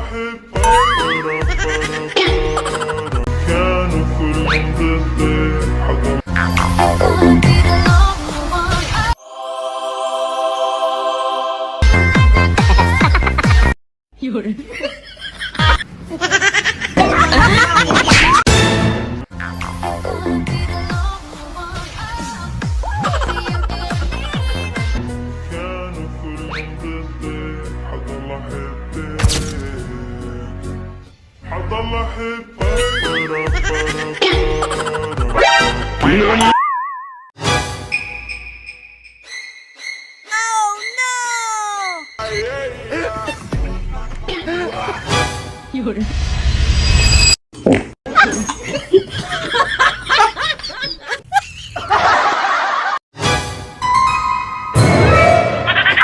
كانوا كلهم ضدي كانوا كلهم ضدي حضل احبك حضل احبك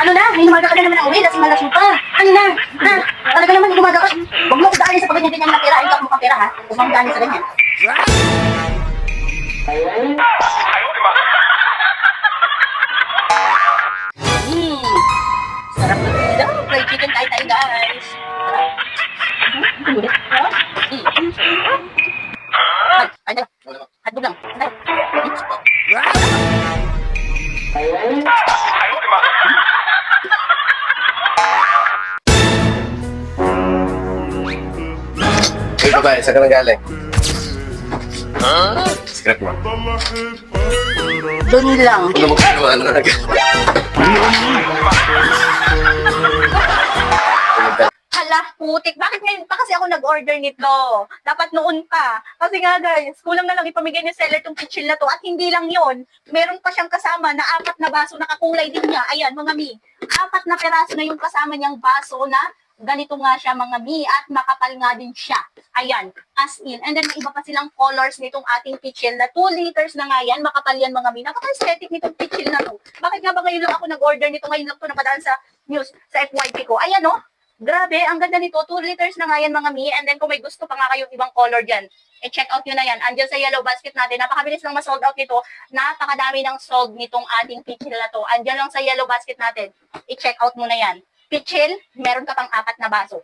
Ano na? May umaga ka na naman ang uwi, lasing na lasing pa. Ano na? Ha? Talaga naman umaga ka. Huwag mo ko daanin sa pagganyan-ganyan na pera. Hindi ako mukhang pera ha. Huwag mo daanin sa ganyan. Sarap na pila. Fried chicken tayo guys. Sarap. Ano? Hotdog lang. Ano? Hey babae, saan ka nang galing? Script mo. Doon lang. Ano mo kagawa na agad? Hala, putik. Bakit ngayon pa kasi ako nag-order nito? Dapat noon pa. Kasi nga guys, kulang na lang ipamigay ni seller tong pitchil na to. At hindi lang yon, meron pa siyang kasama na 4 na baso na kakulay din niya. Ayan mga mi, 4 na peraso na yung kasama niyang baso na ganito nga siya mga mi. At makapal nga din siya. Ayan, as in. And then may iba pa silang colors nitong ating pitchil na 2 liters na nga yan. Makapal yan mga mi. Napaka-aesthetic nitong pitchil na to. Bakit nga ba ngayon lang ako nag-order nito? Ngayon lang to napadaan sa news, sa FYP ko. Ayan oh. Grabe, ang ganda nito. 2 liters na nga yan mga mi. And then kung may gusto pa nga kayong ibang color dyan, i-check out nyo na yan. Andyan sa yellow basket natin. Napakabilis lang ma-sold out nito. Napakadami ng sold nitong ating pitchil na to. Andyan lang sa yellow basket natin. I-check out mo na yan. Pitchil, meron ka pang 4 na baso.